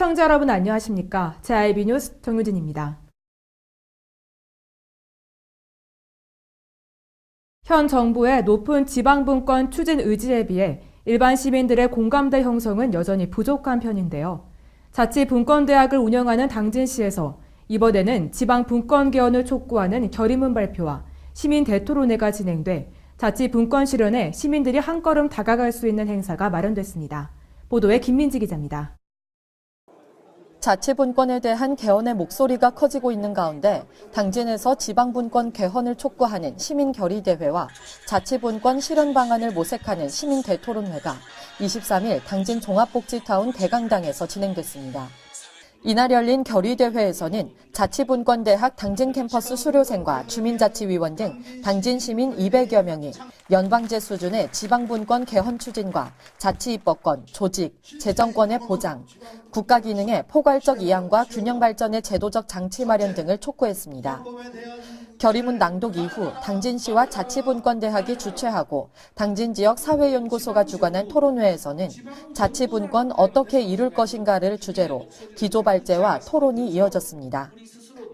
시청자 여러분 안녕하십니까? JIB 뉴스 정유진입니다. 현 정부의 높은 지방분권 추진 의지에 비해 일반 시민들의 공감대 형성은 여전히 부족한 편인데요. 자치분권대학을 운영하는 당진시에서 이번에는 지방분권 개헌을 촉구하는 결의문 발표와 시민 대토론회가 진행돼 자치분권 실현에 시민들이 한 걸음 다가갈 수 있는 행사가 마련됐습니다. 보도에 김민지 기자입니다. 자치분권에 대한 개헌의 목소리가 커지고 있는 가운데 당진에서 지방분권 개헌을 촉구하는 시민결의대회와 자치분권 실현 방안을 모색하는 시민대토론회가 23일 당진 종합복지타운 대강당에서 진행됐습니다. 이날 열린 결의대회에서는 자치분권대학 당진 캠퍼스 수료생과 주민자치위원 등 당진 시민 200여 명이 연방제 수준의 지방분권 개헌 추진과 자치입법권, 조직, 재정권의 보장, 국가 기능의 포괄적 이양과 균형 발전의 제도적 장치 마련 등을 촉구했습니다. 결의문 낭독 이후 당진시와 자치분권대학이 주최하고 당진지역 사회연구소가 주관한 토론회에서는 자치분권 어떻게 이룰 것인가를 주제로 기조발제와 토론이 이어졌습니다.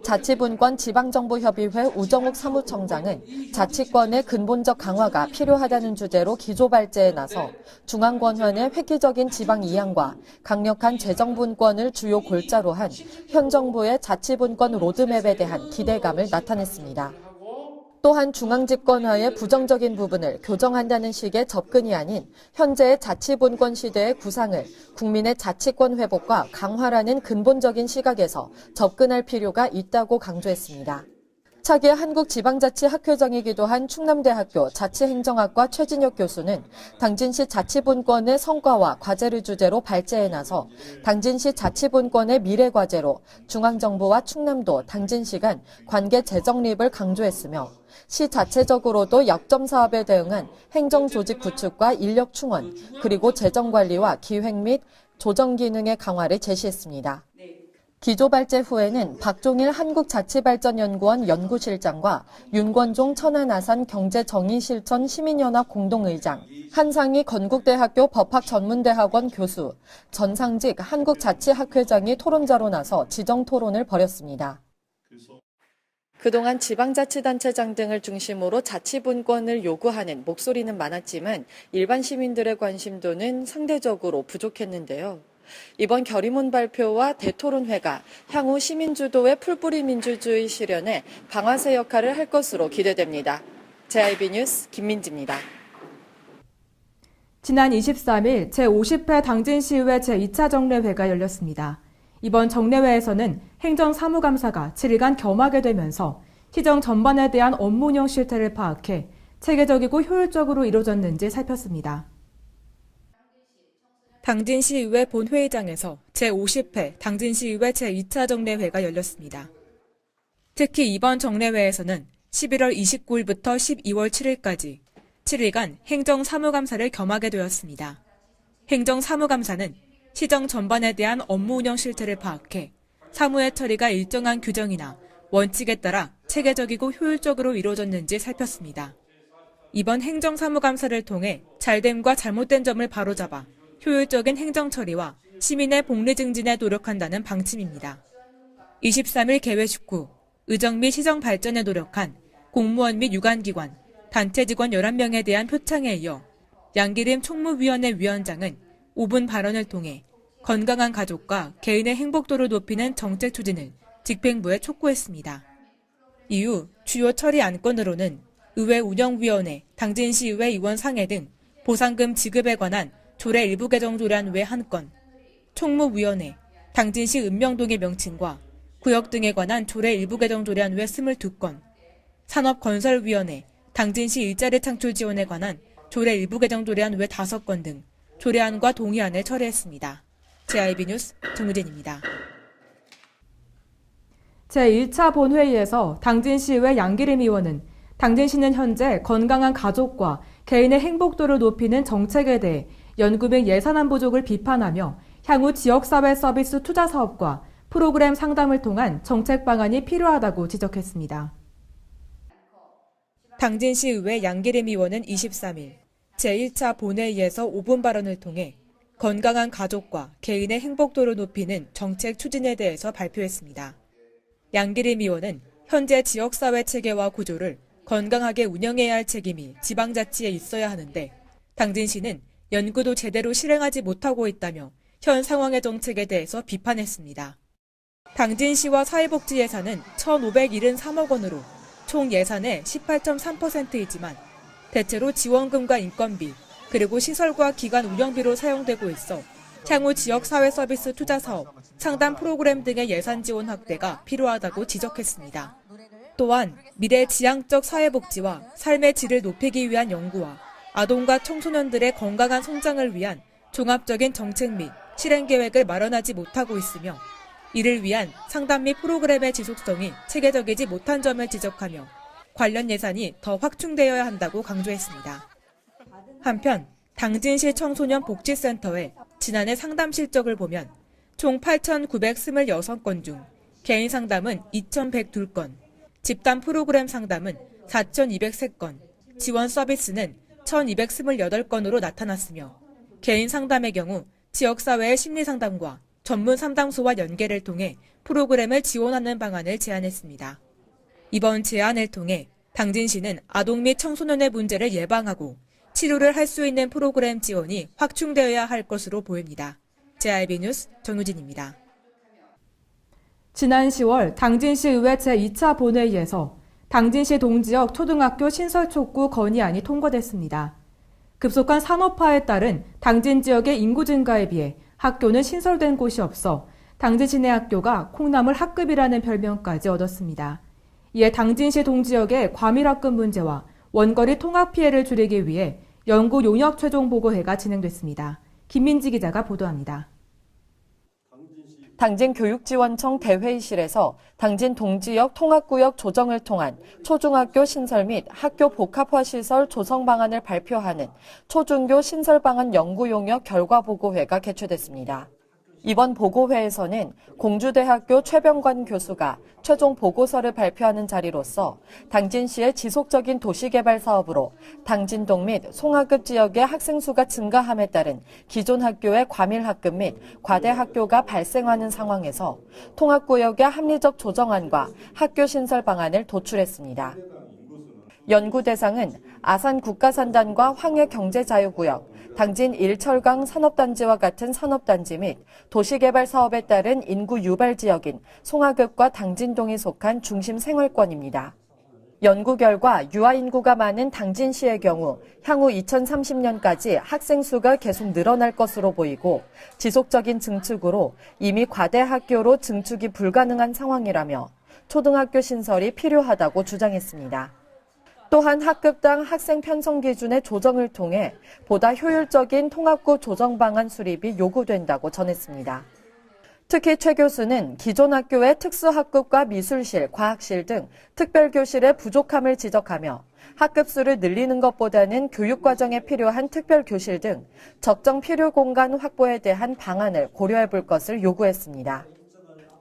자치분권 지방정부협의회 우정욱 사무총장은 자치권의 근본적 강화가 필요하다는 주제로 기조발제에 나서 중앙권한의 획기적인 지방 이양과 강력한 재정분권을 주요 골자로 한 현 정부의 자치분권 로드맵에 대한 기대감을 나타냈습니다. 또한 중앙집권화의 부정적인 부분을 교정한다는 식의 접근이 아닌 현재의 자치분권 시대의 구상을 국민의 자치권 회복과 강화라는 근본적인 시각에서 접근할 필요가 있다고 강조했습니다. 차기 한국지방자치학회장이기도 한 충남대학교 자치행정학과 최진혁 교수는 당진시 자치분권의 성과와 과제를 주제로 발제에 나서 당진시 자치분권의 미래과제로 중앙정부와 충남도, 당진시 간 관계 재정립을 강조했으며 시 자체적으로도 약점 사업에 대응한 행정조직 구축과 인력 충원, 그리고 재정관리와 기획 및 조정 기능의 강화를 제시했습니다. 기조발제 후에는 박종일 한국자치발전연구원 연구실장과 윤권종 천안아산 경제정의실천 시민연합 공동의장, 한상희 건국대학교 법학전문대학원 교수, 전상직 한국자치학회장이 토론자로 나서 지정토론을 벌였습니다. 그동안 지방자치단체장 등을 중심으로 자치분권을 요구하는 목소리는 많았지만 일반 시민들의 관심도는 상대적으로 부족했는데요. 이번 결의문 발표와 대토론회가 향후 시민주도의 풀뿌리 민주주의 실현에 방아쇠 역할을 할 것으로 기대됩니다. JIB 뉴스 김민지입니다. 지난 23일 제50회 당진시의회 제2차 정례회가 열렸습니다. 이번 정례회에서는 행정사무감사가 7일간 겸하게 되면서 시정 전반에 대한 업무 운영 실태를 파악해 체계적이고 효율적으로 이루어졌는지 살폈습니다. 당진시의회 본회의장에서 제50회 당진시의회 제2차 정례회가 열렸습니다. 특히 이번 정례회에서는 11월 29일부터 12월 7일까지 7일간 행정사무감사를 겸하게 되었습니다. 행정사무감사는 시정 전반에 대한 업무 운영 실태를 파악해 사무의 처리가 일정한 규정이나 원칙에 따라 체계적이고 효율적으로 이루어졌는지 살폈습니다. 이번 행정사무감사를 통해 잘됨과 잘못된 점을 바로잡아 효율적인 행정처리와 시민의 복리 증진에 노력한다는 방침입니다. 23일 개회 직후 의정 및 시정 발전에 노력한 공무원 및 유관기관, 단체 직원 11명에 대한 표창에 이어 양기림 총무위원회 위원장은 5분 발언을 통해 건강한 가족과 개인의 행복도를 높이는 정책 추진을 집행부에 촉구했습니다. 이후 주요 처리 안건으로는 의회 운영위원회, 당진시의회 의원 상해 등 보상금 지급에 관한 조례 일부 개정 조례안 외 1건, 총무위원회, 당진시 읍명동의 명칭과 구역 등에 관한 조례 일부 개정 조례안 외 22건, 산업건설위원회, 당진시 일자리 창출 지원에 관한 조례 일부 개정 조례안 외 5건 등 조례안과 동의안을 처리했습니다. JIB 뉴스 정유진입니다. 제1차 본회의에서 당진시의회 양기림 의원은 당진시는 현재 건강한 가족과 개인의 행복도를 높이는 정책에 대해 연구 및 예산안 부족을 비판하며 향후 지역사회 서비스 투자 사업과 프로그램 상담을 통한 정책 방안이 필요하다고 지적했습니다. 당진시의회 양기림 의원은 23일 제1차 본회의에서 5분 발언을 통해 건강한 가족과 개인의 행복도를 높이는 정책 추진에 대해서 발표했습니다. 양기림 의원은 현재 지역사회 체계와 구조를 건강하게 운영해야 할 책임이 지방자치에 있어야 하는데 당진시는 연구도 제대로 실행하지 못하고 있다며 현 상황의 정책에 대해서 비판했습니다. 당진시와 사회복지 예산은 1,573억 원으로 총 예산의 18.3%이지만 대체로 지원금과 인건비, 그리고 시설과 기관 운영비로 사용되고 있어 향후 지역사회 서비스 투자 사업, 상담 프로그램 등의 예산 지원 확대가 필요하다고 지적했습니다. 또한 미래 지향적 사회복지와 삶의 질을 높이기 위한 연구와 아동과 청소년들의 건강한 성장을 위한 종합적인 정책 및 실행 계획을 마련하지 못하고 있으며 이를 위한 상담 및 프로그램의 지속성이 체계적이지 못한 점을 지적하며 관련 예산이 더 확충되어야 한다고 강조했습니다. 한편 당진시 청소년 복지센터의 지난해 상담 실적을 보면 총 8,926건 중 개인 상담은 2,102건, 집단 프로그램 상담은 4,203건, 지원 서비스는 1,228건으로 나타났으며 개인 상담의 경우 지역사회의 심리상담과 전문 상담소와 연계를 통해 프로그램을 지원하는 방안을 제안했습니다. 이번 제안을 통해 당진시는 아동 및 청소년의 문제를 예방하고 치료를 할 수 있는 프로그램 지원이 확충되어야 할 것으로 보입니다. JIB 뉴스 정유진입니다. 지난 10월 당진시의회 제2차 본회의에서 당진시 동지역 초등학교 신설 촉구 건의안이 통과됐습니다. 급속한 산업화에 따른 당진 지역의 인구 증가에 비해 학교는 신설된 곳이 없어 당진시 내 학교가 콩나물 학급이라는 별명까지 얻었습니다. 이에 당진시 동지역의 과밀학급 문제와 원거리 통학 피해를 줄이기 위해 연구 용역 최종 보고회가 진행됐습니다. 김민지 기자가 보도합니다. 당진교육지원청 대회의실에서 당진 동지역 통합구역 조정을 통한 초중학교 신설 및 학교 복합화 시설 조성 방안을 발표하는 초중교 신설 방안 연구 용역 결과 보고회가 개최됐습니다. 이번 보고회에서는 공주대학교 최병관 교수가 최종 보고서를 발표하는 자리로서 당진시의 지속적인 도시개발 사업으로 당진동 및 송하급 지역의 학생 수가 증가함에 따른 기존 학교의 과밀학급 및 과대학교가 발생하는 상황에서 통합구역의 합리적 조정안과 학교 신설 방안을 도출했습니다. 연구 대상은 아산 국가산단과 황해경제자유구역, 당진 일철강 산업단지와 같은 산업단지 및 도시개발 사업에 따른 인구 유발 지역인 송하급과 당진동이 속한 중심 생활권입니다. 연구 결과 유아 인구가 많은 당진시의 경우 향후 2030년까지 학생 수가 계속 늘어날 것으로 보이고 지속적인 증축으로 이미 과대 학교로 증축이 불가능한 상황이라며 초등학교 신설이 필요하다고 주장했습니다. 또한 학급당 학생 편성 기준의 조정을 통해 보다 효율적인 통합구 조정 방안 수립이 요구된다고 전했습니다. 특히 최 교수는 기존 학교의 특수학급과 미술실, 과학실 등 특별교실의 부족함을 지적하며 학급 수를 늘리는 것보다는 교육과정에 필요한 특별교실 등 적정 필요 공간 확보에 대한 방안을 고려해 볼 것을 요구했습니다.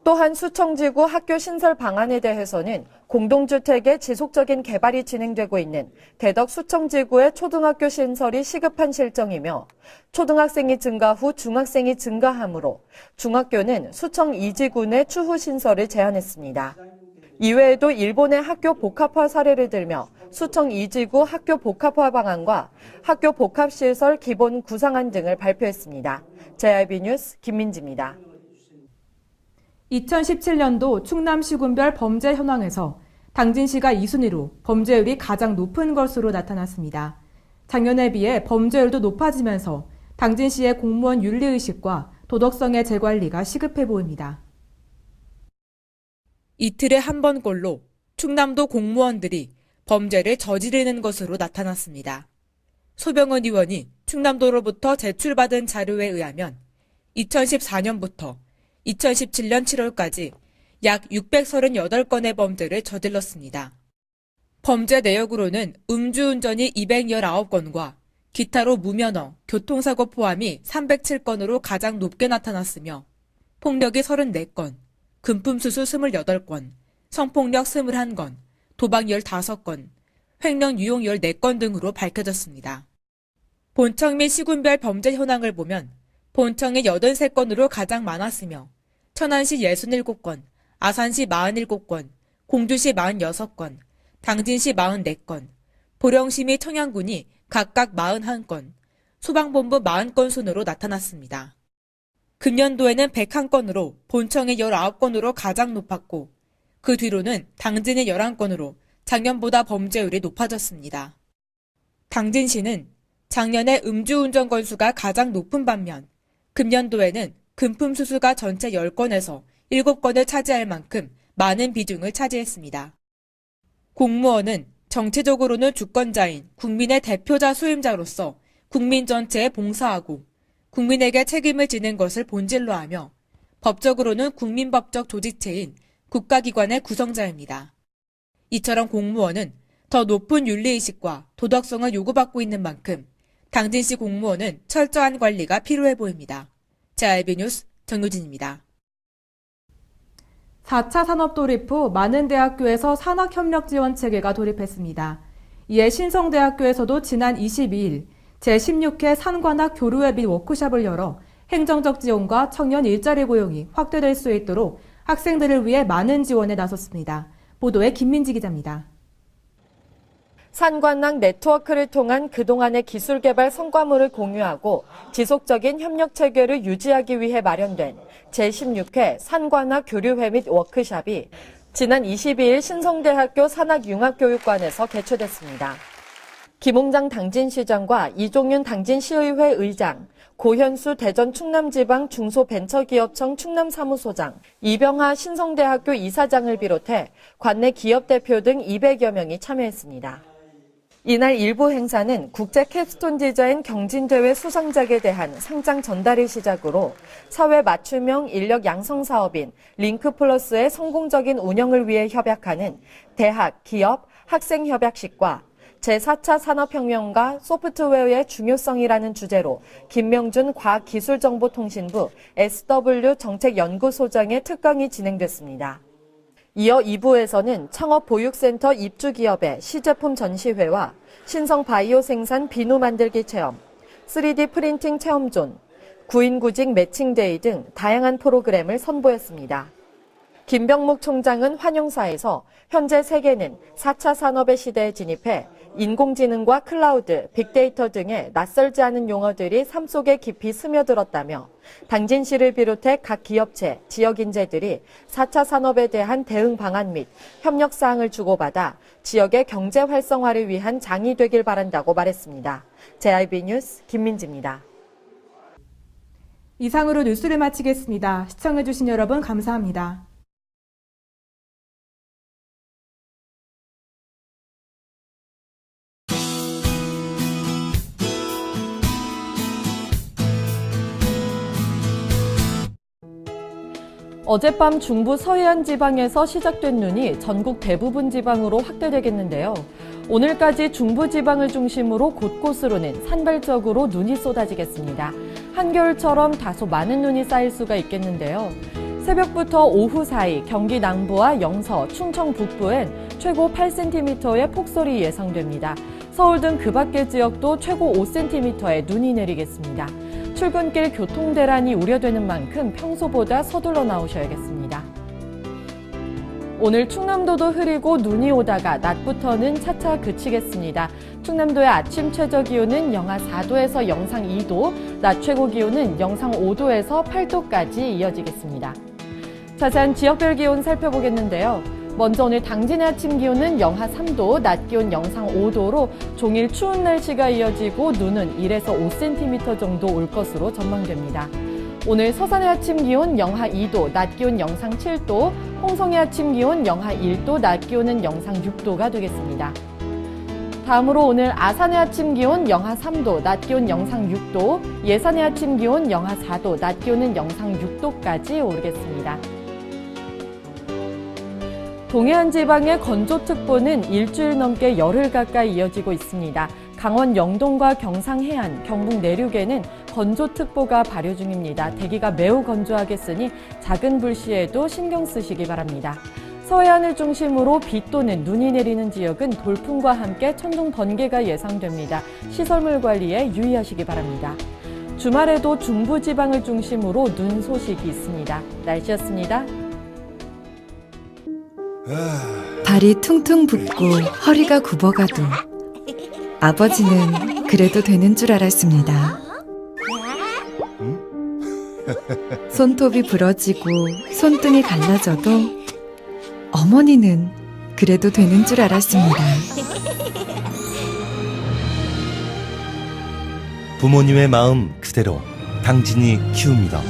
또한 수청지구 학교 신설 방안에 대해서는 공동주택의 지속적인 개발이 진행되고 있는 대덕 수청지구의 초등학교 신설이 시급한 실정이며 초등학생이 증가 후 중학생이 증가하므로 중학교는 수청 2지구 내 추후 신설을 제안했습니다. 이외에도 일본의 학교 복합화 사례를 들며 수청 2지구 학교 복합화 방안과 학교 복합시설 기본 구상안 등을 발표했습니다. JIB 뉴스 김민지입니다. 2017년도 충남시군별 범죄 현황에서 당진시가 2순위로 범죄율이 가장 높은 것으로 나타났습니다. 작년에 비해 범죄율도 높아지면서 당진시의 공무원 윤리의식과 도덕성의 재관리가 시급해 보입니다. 이틀에 한 번꼴로 충남도 공무원들이 범죄를 저지르는 것으로 나타났습니다. 소병은 의원이 충남도로부터 제출받은 자료에 의하면 2014년부터 2017년 7월까지 약 638건의 범죄를 저질렀습니다. 범죄 내역으로는 음주운전이 219건과 기타로 무면허, 교통사고 포함이 307건으로 가장 높게 나타났으며 폭력이 34건, 금품수수 28건, 성폭력 21건, 도박 15건, 횡령 유용 14건 등으로 밝혀졌습니다. 본청 및 시군별 범죄 현황을 보면 본청이 83건으로 가장 많았으며 천안시 67건, 아산시 47건, 공주시 46건, 당진시 44건, 보령시 및 청양군이 각각 41건, 소방본부 40건 순으로 나타났습니다. 금년도에는 101건으로 본청이 19건으로 가장 높았고 그 뒤로는 당진이 11건으로 작년보다 범죄율이 높아졌습니다. 당진시는 작년에 음주운전 건수가 가장 높은 반면 금년도에는 금품 수수가 전체 10건에서 7건을 차지할 만큼 많은 비중을 차지했습니다. 공무원은 정치적으로는 주권자인 국민의 대표자 수임자로서 국민 전체에 봉사하고 국민에게 책임을 지는 것을 본질로 하며 법적으로는 국민법적 조직체인 국가기관의 구성자입니다. 이처럼 공무원은 더 높은 윤리의식과 도덕성을 요구받고 있는 만큼 당진시 공무원은 철저한 관리가 필요해 보입니다. JIB 뉴스 정유진입니다. 4차 산업 도입 후 많은 대학교에서 산학협력 지원 체계가 도입했습니다. 이에 신성대학교에서도 지난 22일 제16회 산관학 교류회 및 워크숍을 열어 행정적 지원과 청년 일자리 고용이 확대될 수 있도록 학생들을 위해 많은 지원에 나섰습니다. 보도에 김민지 기자입니다. 산관학 네트워크를 통한 그동안의 기술 개발 성과물을 공유하고 지속적인 협력 체계를 유지하기 위해 마련된 제16회 산관학 교류회 및 워크숍이 지난 22일 신성대학교 산학융합교육관에서 개최됐습니다. 김홍장 당진시장과 이종윤 당진시의회 의장, 고현수 대전 충남지방 중소벤처기업청 충남사무소장, 이병하 신성대학교 이사장을 비롯해 관내 기업 대표 등 200여 명이 참여했습니다. 이날 일부 행사는 국제 캡스톤 디자인 경진대회 수상작에 대한 상장 전달을 시작으로 사회 맞춤형 인력 양성 사업인 링크플러스의 성공적인 운영을 위해 협약하는 대학, 기업, 학생 협약식과 제4차 산업혁명과 소프트웨어의 중요성이라는 주제로 김명준 과학기술정보통신부 SW 정책연구소장의 특강이 진행됐습니다. 이어 2부에서는 창업보육센터 입주기업의 시제품 전시회와 신성바이오 생산 비누 만들기 체험, 3D 프린팅 체험존, 구인구직 매칭데이 등 다양한 프로그램을 선보였습니다. 김병묵 총장은 환영사에서 현재 세계는 4차 산업의 시대에 진입해 인공지능과 클라우드, 빅데이터 등의 낯설지 않은 용어들이 삶 속에 깊이 스며들었다며 당진시를 비롯해 각 기업체, 지역인재들이 4차 산업에 대한 대응 방안 및 협력 사항을 주고받아 지역의 경제 활성화를 위한 장이 되길 바란다고 말했습니다. JIB 뉴스 김민지입니다. 이상으로 뉴스를 마치겠습니다. 시청해주신 여러분 감사합니다. 어젯밤 중부 서해안 지방에서 시작된 눈이 전국 대부분 지방으로 확대되겠는데요. 오늘까지 중부 지방을 중심으로 곳곳으로는 산발적으로 눈이 쏟아지겠습니다. 한겨울처럼 다소 많은 눈이 쌓일 수가 있겠는데요. 새벽부터 오후 사이 경기 남부와 영서, 충청 북부엔 최고 8cm의 폭설이 예상됩니다. 서울 등 그 밖의 지역도 최고 5cm의 눈이 내리겠습니다. 출근길 교통대란이 우려되는 만큼 평소보다 서둘러 나오셔야겠습니다. 오늘 충남도도 흐리고 눈이 오다가 낮부터는 차차 그치겠습니다. 충남도의 아침 최저기온은 영하 4도에서 영상 2도, 낮 최고기온은 영상 5도에서 8도까지 이어지겠습니다. 자세한 지역별 기온 살펴보겠는데요. 먼저 오늘 당진의 아침 기온은 영하 3도, 낮 기온 영상 5도로 종일 추운 날씨가 이어지고 눈은 1에서 5cm 정도 올 것으로 전망됩니다. 오늘 서산의 아침 기온 영하 2도, 낮 기온 영상 7도, 홍성의 아침 기온 영하 1도, 낮 기온은 영상 6도가 되겠습니다. 다음으로 오늘 아산의 아침 기온 영하 3도, 낮 기온 영상 6도, 예산의 아침 기온 영하 4도, 낮 기온은 영상 6도까지 오르겠습니다. 동해안 지방의 건조특보는 일주일 넘게 열흘 가까이 이어지고 있습니다. 강원 영동과 경상 해안, 경북 내륙에는 건조특보가 발효 중입니다. 대기가 매우 건조하겠으니 작은 불씨에도 신경 쓰시기 바랍니다. 서해안을 중심으로 비 또는 눈이 내리는 지역은 돌풍과 함께 천둥 번개가 예상됩니다. 시설물 관리에 유의하시기 바랍니다. 주말에도 중부지방을 중심으로 눈 소식이 있습니다. 날씨였습니다. 발이 퉁퉁 붓고 허리가 굽어가도 아버지는 그래도 되는 줄 알았습니다. 손톱이 부러지고 손등이 갈라져도 어머니는 그래도 되는 줄 알았습니다. 부모님의 마음 그대로 당진이 키웁니다.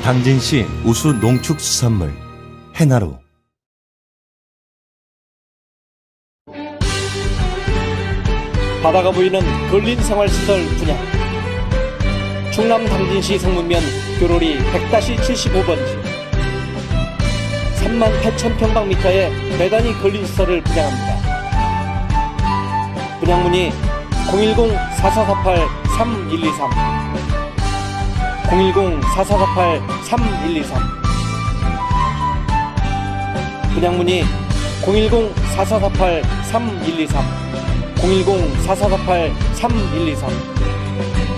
당진시 우수 농축수산물 해나루. 바다가 보이는 근린 생활시설 분양. 충남 당진시 성문면 교로리 100-75번지 38,000평방미터의 대단위 근린시설을 분양합니다. 분양문의 010-4448-3123 010-4448-3123 분양문의 010-4448-3123 010-4448-3123